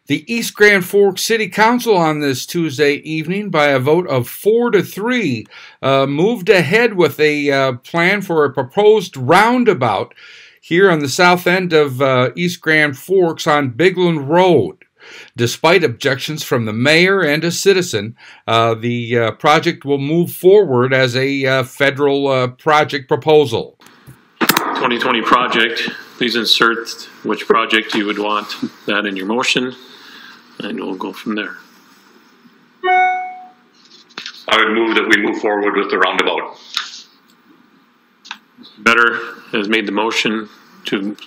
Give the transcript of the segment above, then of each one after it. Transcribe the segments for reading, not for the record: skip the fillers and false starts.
The East Grand Forks City Council on this Tuesday evening, by a vote of 4-3, moved ahead with a plan for a proposed roundabout here on the south end of East Grand Forks on Bygland Road. Despite objections from the mayor and a citizen, the project will move forward as a federal project proposal. 2020 project, please insert which project you would want that in your motion, and we'll go from there. I would move that we move forward with the roundabout. Better has made the motion to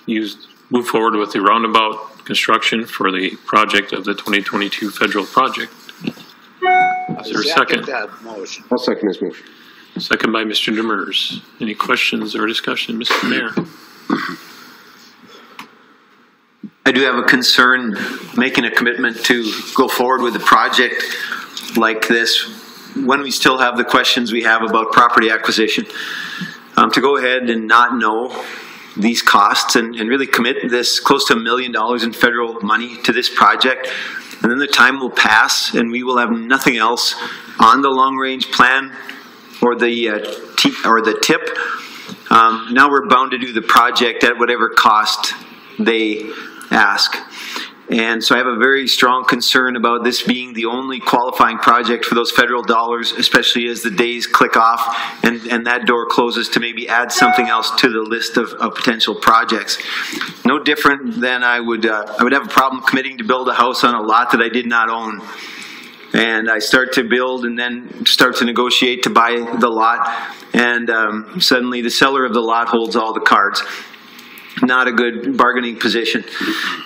move forward with the roundabout construction for the project of the 2022 federal project. Is there a second? That motion. I'll second this motion. Second by Mr. Demers. Any questions or discussion, Mr. Mayor? I do have a concern making a commitment to go forward with a project like this when we still have the questions we have about property acquisition. To go ahead and not know these costs and really commit this close to $1 million in federal money to this project, and then the time will pass and we will have nothing else on the long-range plan or the TIP. Now we're bound to do the project at whatever cost they ask. And so I have a very strong concern about this being the only qualifying project for those federal dollars, especially as the days click off and that door closes to maybe add something else to the list of potential projects. No different than I would have a problem committing to build a house on a lot that I did not own. And I start to build and then start to negotiate to buy the lot, and suddenly the seller of the lot holds all the cards. Not a good bargaining position,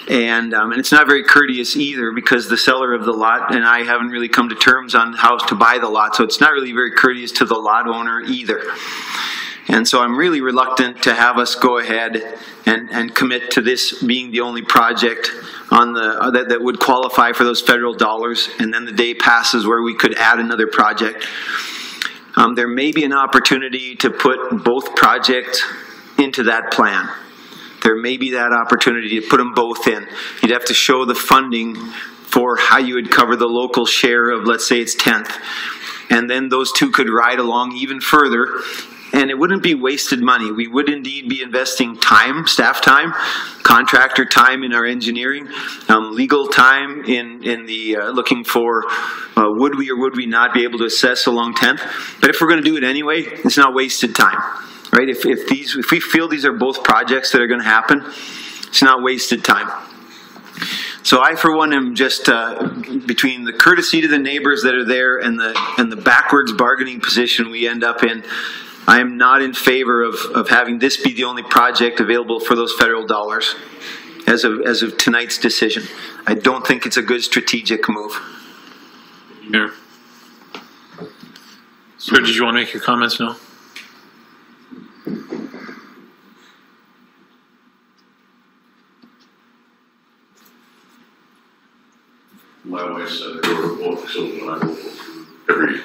and it's not very courteous either, because the seller of the lot and I haven't really come to terms on how to buy the lot, so it's not really very courteous to the lot owner either. And so I'm really reluctant to have us go ahead and commit to this being the only project on the that would qualify for those federal dollars, and then the day passes where we could add another project. There may be an opportunity to put both projects into that plan. There may be that opportunity to put them both in. You'd have to show the funding for how you would cover the local share of, let's say it's 10th. And then those two could ride along even further, and it wouldn't be wasted money. We would indeed be investing time, staff time, contractor time in our engineering, legal time in the looking for would we or would we not be able to assess along 10th. But if we're going to do it anyway, it's not wasted time. Right? If we feel these are both projects that are going to happen, it's not wasted time. So I, for one, am just between the courtesy to the neighbors that are there and the backwards bargaining position we end up in, I am not in favor of having this be the only project available for those federal dollars as of tonight's decision. I don't think it's a good strategic move. Mayor. Sir, did you want to make your comments now? My wife said I go to both, so when I go every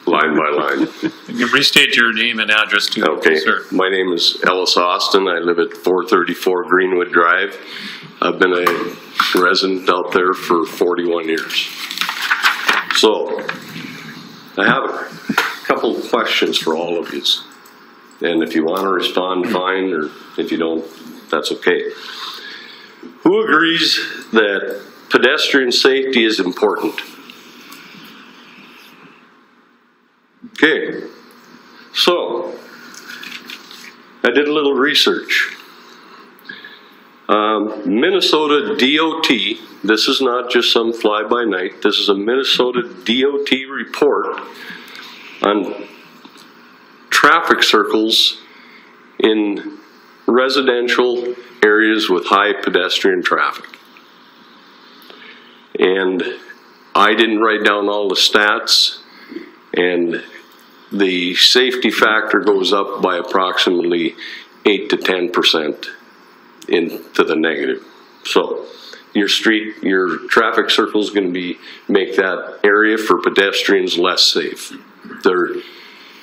line by line. You restate your name and address too. Okay, sir. My name is Ellis Austin. I live at 434 Greenwood Drive. I've been a resident out there for 41 years. So, I have a couple of questions for all of you. And if you want to respond, fine, or if you don't, that's okay. Who agrees that pedestrian safety is important? Okay, so I did a little research. Minnesota DOT, this is not just some fly-by-night, this is a Minnesota DOT report on traffic circles in residential areas with high pedestrian traffic. And I didn't write down all the stats, and the safety factor goes up by approximately 8 to 10% into the negative. So your traffic circle is going to make that area for pedestrians less safe.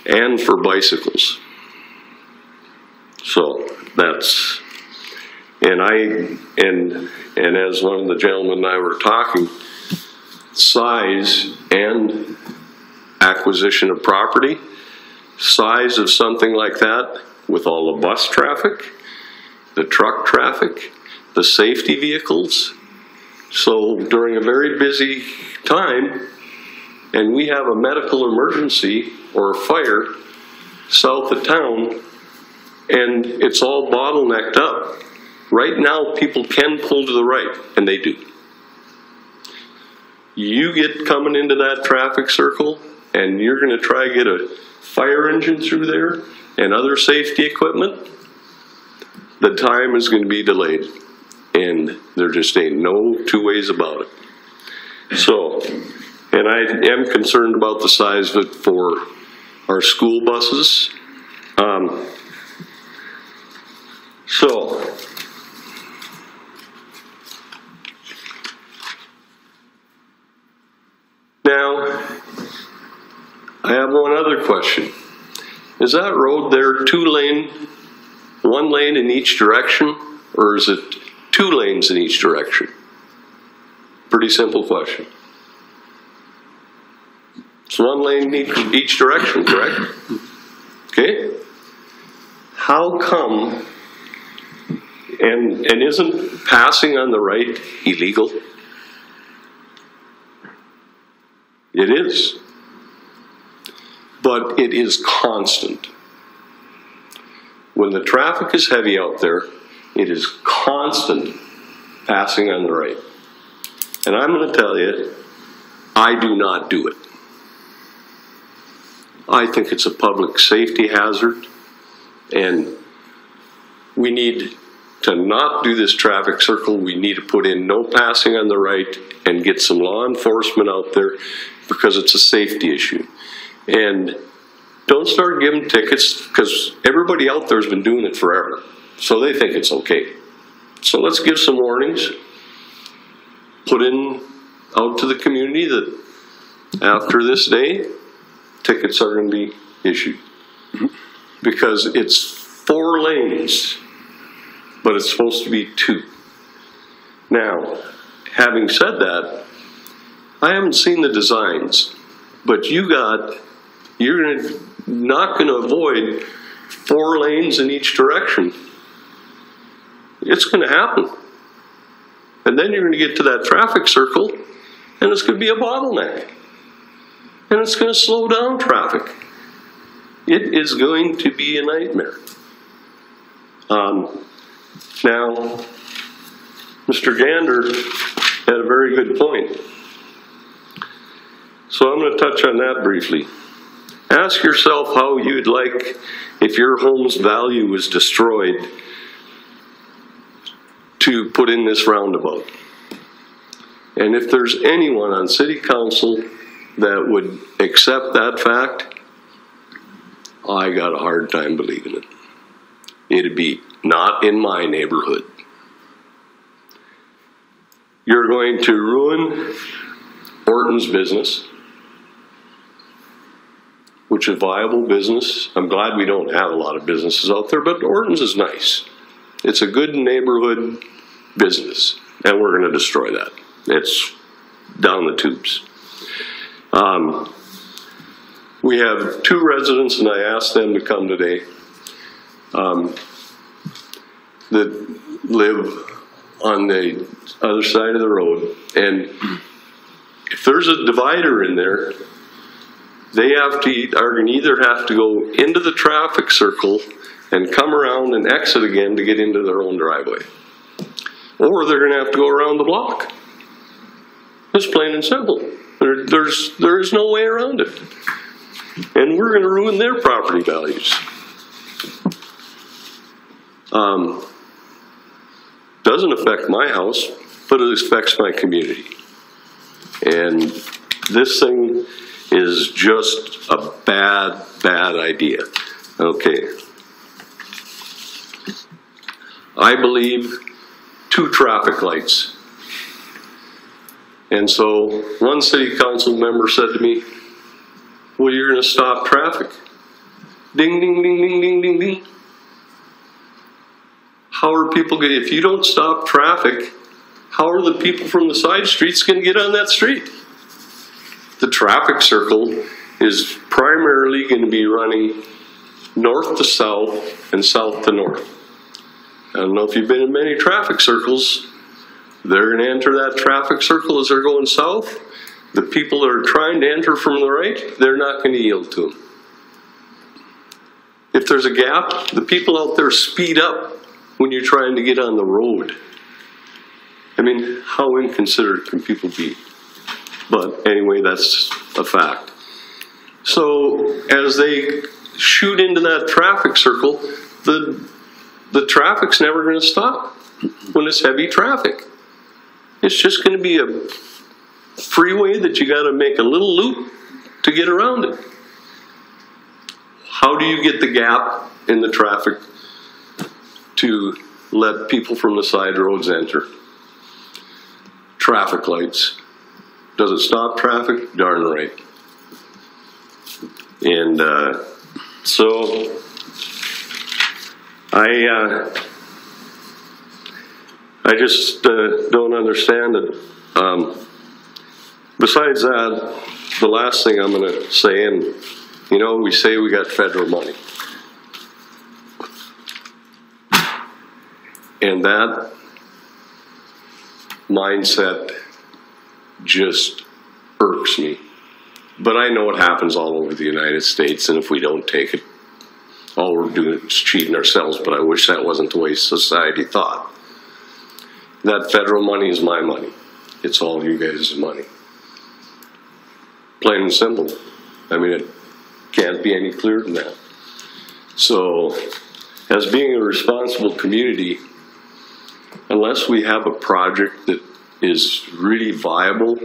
And for bicycles. So that's And as one of the gentlemen and I were talking, size and acquisition of property, size of something like that with all the bus traffic, the truck traffic, the safety vehicles. So during a very busy time, and we have a medical emergency or a fire south of town, and it's all bottlenecked up. Right now, people can pull to the right, and they do. You get coming into that traffic circle, and you're going to try to get a fire engine through there and other safety equipment, the time is going to be delayed. And there just ain't no two ways about it. So, and I am concerned about the size of it for our school buses. Now, I have one other question. Is that road there 2 lane, 1 lane in each direction, or is it 2 lanes in each direction? Pretty simple question. It's 1 lane in each direction, correct? Okay. How come, and isn't passing on the right illegal? It is. But it is constant. When the traffic is heavy out there, it is constant passing on the right. And I'm going to tell you, I do not do it. I think it's a public safety hazard, and we need to not do this traffic circle. We need to put in no passing on the right and get some law enforcement out there, because it's a safety issue. And don't start giving tickets, because everybody out there has been doing it forever. So they think it's okay. So let's give some warnings. Put in out to the community that after this day, tickets are going to be issued. Because it's 4 lanes, but it's supposed to be 2. Now, having said that, I haven't seen the designs, but you're not going to avoid 4 lanes in each direction. It's going to happen. And then you're going to get to that traffic circle, and it's going to be a bottleneck. And it's going to slow down traffic. It is going to be a nightmare. Now, Mr. Gander had a very good point. So I'm going to touch on that briefly. Ask yourself how you'd like, if your home's value was destroyed, to put in this roundabout. And if there's anyone on city council that would accept that fact, I got a hard time believing it. It'd be not in my neighborhood. You're going to ruin Orton's business, which is a viable business. I'm glad we don't have a lot of businesses out there, but Orton's is nice. It's a good neighborhood business, and we're going to destroy that. It's down the tubes. We have 2 residents, and I asked them to come today, that live on the other side of the road. And if there's a divider in there, they are going to either have to go into the traffic circle and come around and exit again to get into their own driveway. Or they're going to have to go around the block. It's plain and simple. There is no way around it. And we're going to ruin their property values. Doesn't affect my house, but it affects my community. And this thing is just a bad, bad idea. Okay. I believe 2 traffic lights. And so one city council member said to me, well, you're going to stop traffic. Ding, ding, ding, ding, ding, ding, ding. how are people going to, if you don't stop traffic, how are the people from the side streets going to get on that street? The traffic circle is primarily going to be running north to south and south to north. I don't know if you've been in many traffic circles. They're going to enter that traffic circle as they're going south. The people that are trying to enter from the right, they're not going to yield to them. If there's a gap, the people out there speed up when you're trying to get on the road. I mean, how inconsiderate can people be? But anyway, that's a fact. So as they shoot into that traffic circle, the traffic's never going to stop when it's heavy traffic. It's just going to be a freeway that you got to make a little loop to get around it. How do you get the gap in the traffic to let people from the side roads enter? Traffic lights. Does it stop traffic? Darn right. And so I just don't understand it. Besides that, the last thing I'm going to say, and you know, we say we got federal money. And that mindset just irks me. But I know it happens all over the United States, and if we don't take it, all we're doing is cheating ourselves, but I wish that wasn't the way society thought. That federal money is my money. It's all you guys' money. Plain and simple. I mean, it can't be any clearer than that. So, as being a responsible community, unless we have a project that is really viable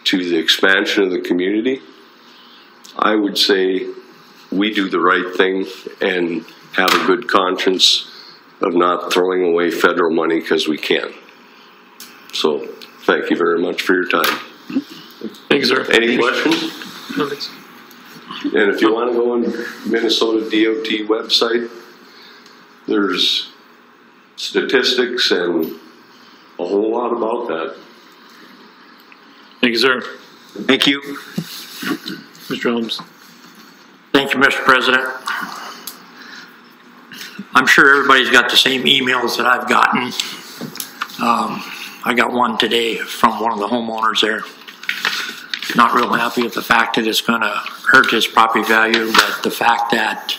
to the expansion of the community, I would say we do the right thing and have a good conscience of not throwing away federal money because we can. So, thank you very much for your time. Thanks, sir. Any questions? No, thanks. And if you want to go on Minnesota DOT website, there's statistics and a whole lot about that. Thank you, sir. Thank you. Mr. Holmes. Thank you, Mr. President. I'm sure everybody's got the same emails that I've gotten. I got one today from one of the homeowners there. Not real happy with the fact that it's going to hurt his property value, but the fact that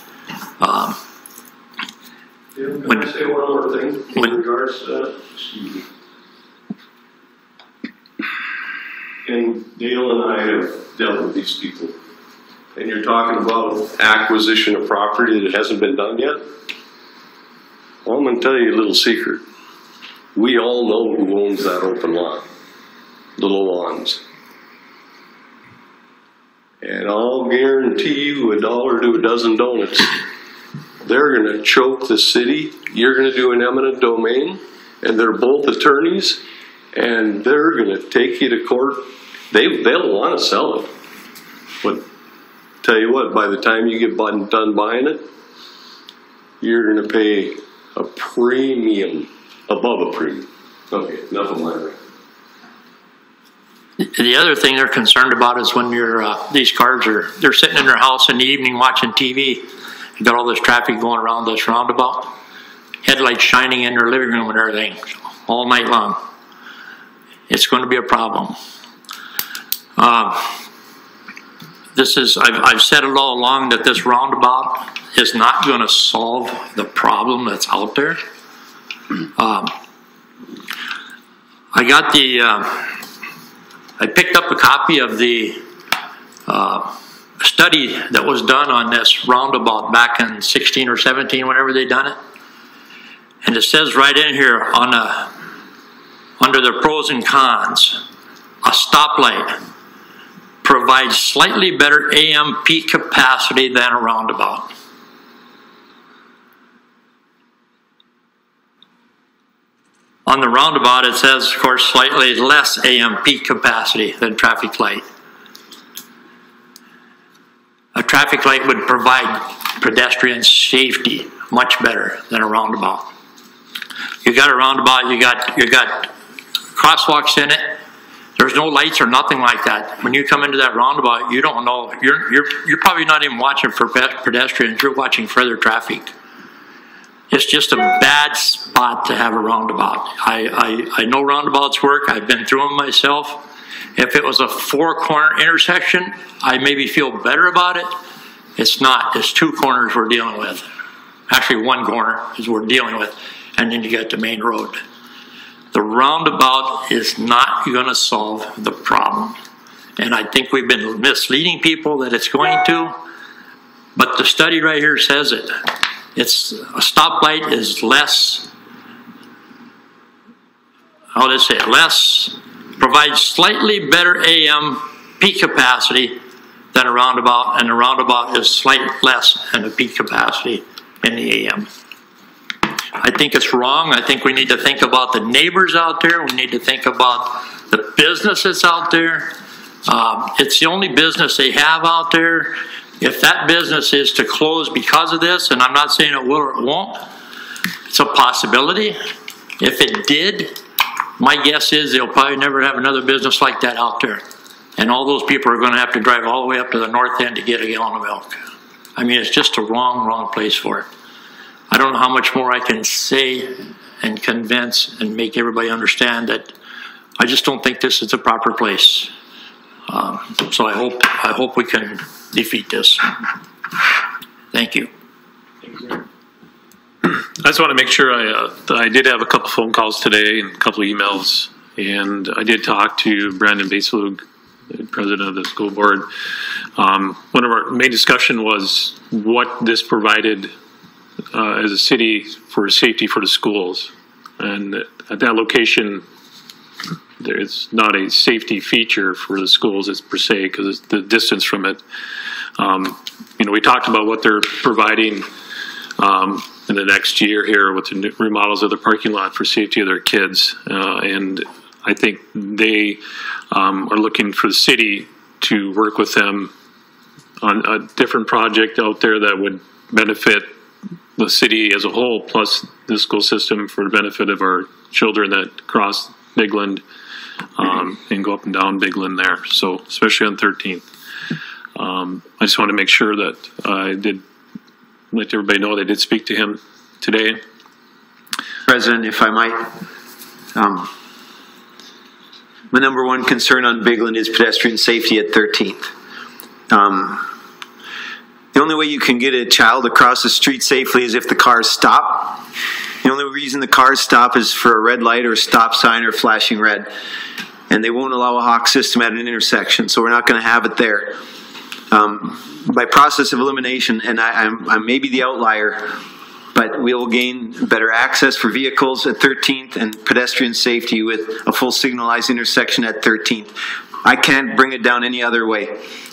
Can I say one more thing in regards to that? Excuse me. And Dale and I have dealt with these people. And you're talking about acquisition of property that hasn't been done yet? Well, I'm going to tell you a little secret. We all know who owns that open lot, the Lawans. And I'll guarantee you $1 to a dozen donuts. They're going to choke the city. You're going to do an eminent domain, and they're both attorneys, and they're going to take you to court. They'll want to sell it, but tell you what, by the time you get done buying it, you're going to pay a premium above a premium. Okay, enough of my rant. the other thing they're concerned about is when these cars they're sitting in their house in the evening watching TV. You got all this traffic going around this roundabout, headlights shining in their living room and everything all night long. It's going to be a problem. I've said it all along that this roundabout is not going to solve the problem that's out there. I picked up a copy of the study that was done on this roundabout back in 16 or 17, whenever they done it. And it says right in here under the pros and cons, a stoplight provides slightly better AM peak capacity than a roundabout. On the roundabout, it says, of course, slightly less AM peak capacity than traffic light. A traffic light would provide pedestrian safety much better than a roundabout. You got a roundabout, you got crosswalks in it. There's no lights or nothing like that. When you come into that roundabout, you don't know, you're probably not even watching for pedestrians, you're watching for other traffic. It's just a bad spot to have a roundabout. I know roundabouts work, I've been through them myself. If it was a 4-corner intersection, I maybe feel better about it. It's not, it's 2 corners we're dealing with. Actually 1 corner is we're dealing with, and then you got the main road. The roundabout is not going to solve the problem. And I think we've been misleading people that it's going to, but the study right here says it. It's a stoplight is less, how to say it, provides slightly better AM peak capacity than a roundabout, and a roundabout is slightly less than a peak capacity in the AM. I think it's wrong. I think we need to think about the neighbors out there. We need to think about the businesses out there. It's the only business they have out there. If that business is to close because of this, and I'm not saying it will or it won't, it's a possibility. If it did, my guess is they'll probably never have another business like that out there. And all those people are going to have to drive all the way up to the north end to get a gallon of milk. I mean, it's just a wrong place for it. I don't know how much more I can say and convince and make everybody understand that I just don't think this is the proper place. So I hope we can defeat this. Thank you. I just want to make sure I did have a couple phone calls today and a couple emails, and I did talk to Brandon Baselug, the president of the school board. One of our main discussion was what this provided as a city for safety for the schools, and at that location there's not a safety feature for the schools as per se because it's the distance from it. You know, we talked about what they're providing in the next year here with the remodels of the parking lot for safety of their kids, and I think they are looking for the city to work with them on a different project out there that would benefit the city as a whole, plus the school system for the benefit of our children that cross Bygland and go up and down Bygland there. So especially on 13th. I just want to make sure that I did let everybody know they did speak to him today. President, if I might, my number one concern on Bygland is pedestrian safety at 13th. The only way you can get a child across the street safely is if the cars stop. The only reason the cars stop is for a red light or a stop sign or flashing red. And they won't allow a hawk system at an intersection, so we're not going to have it there. By process of elimination, and I may be the outlier, but we will gain better access for vehicles at 13th and pedestrian safety with a full signalized intersection at 13th. I can't bring it down any other way.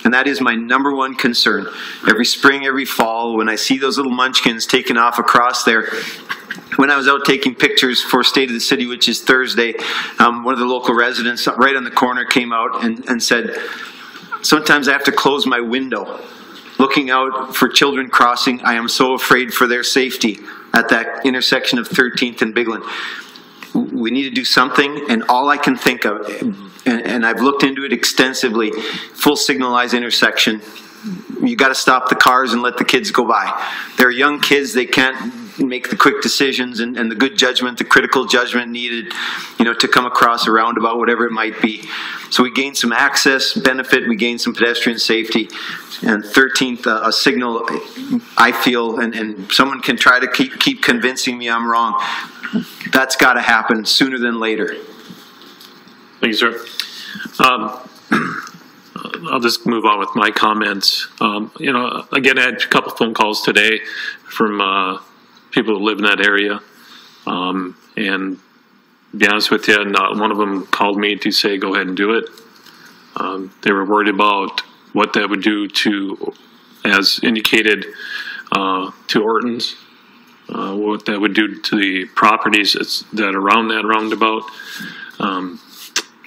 And that is my number one concern. Every spring, every fall, when I see those little munchkins taking off across there, when I was out taking pictures for State of the City, which is Thursday, one of the local residents right on the corner came out and said, sometimes I have to close my window looking out for children crossing. I am so afraid for their safety at that intersection of 13th and Bygland. We need to do something, and all I can think of, and I've looked into it extensively, full signalized intersection. You got to stop the cars and let the kids go by. They're young kids, they can't make the quick decisions and the good judgment, the critical judgment needed, you know, to come across a roundabout, whatever it might be. So we gain some access benefit, we gain some pedestrian safety, and 13th, a signal, I feel, and someone can try to keep convincing me I'm wrong. That's got to happen sooner than later. Thank you, sir. I'll just move on with my comments. You know, again, I had a couple phone calls today from people who live in that area. And to be honest with you, not one of them called me to say, go ahead and do it. They were worried about what that would do to, as indicated, to Orton's, what that would do to the properties that are around that roundabout.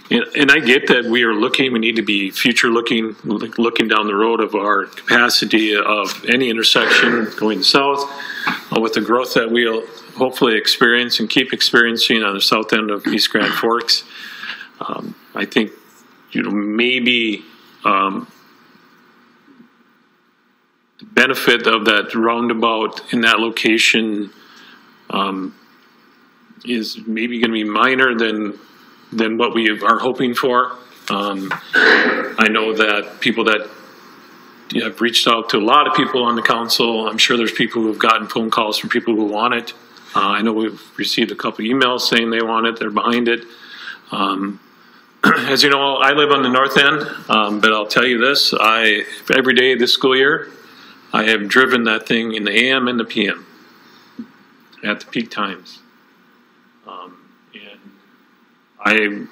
And I get that we need to be future looking down the road of our capacity of any intersection going south with the growth that hopefully experience and keep experiencing on the south end of East Grand Forks. I think, maybe the benefit of that roundabout in that location is maybe going to be minor than what we are hoping for. I know that people that have reached out to a lot of people on the council. I'm sure there's people who have gotten phone calls from people who want it. I know we've received a couple emails saying they want it, they're behind it. As you know, I live on the north end, but I'll tell you this, every day this school year, I have driven that thing in the AM and the PM at the peak times. And I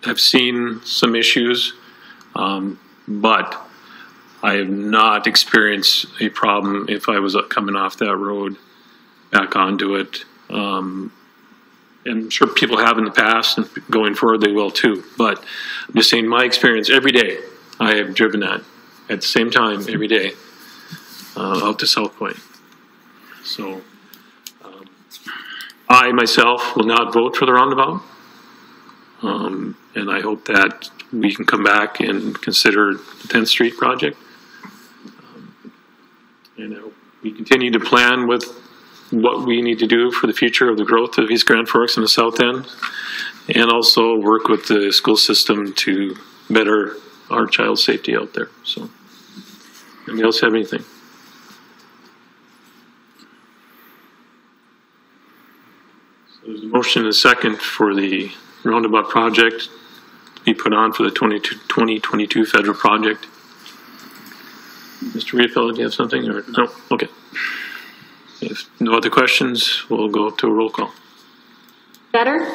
have seen some issues, but I have not experienced a problem if I was coming off that road back onto it. And I'm sure people have in the past, and going forward they will too. But I'm just saying, my experience every day, I have driven that at the same time every day out to South Point. So I myself will not vote for the roundabout. And I hope that we can come back and consider the 10th Street project. And I hope we continue to plan with what we need to do for the future of the growth of East Grand Forks and the south end, and also work with the school system to better our child's safety out there. So, anybody else have anything? So there's a motion and a second for the roundabout project to be put on for the 2022 federal project. Mr. Riefeldt, do you have something? Or no? Okay. If no other questions, we'll go to a roll call. Better?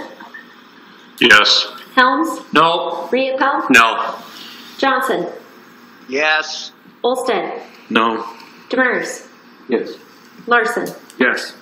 Yes. Helms? No. Riefeldt? No. Johnson? Yes. Olsted? No. Demers? Yes. Larson? Yes.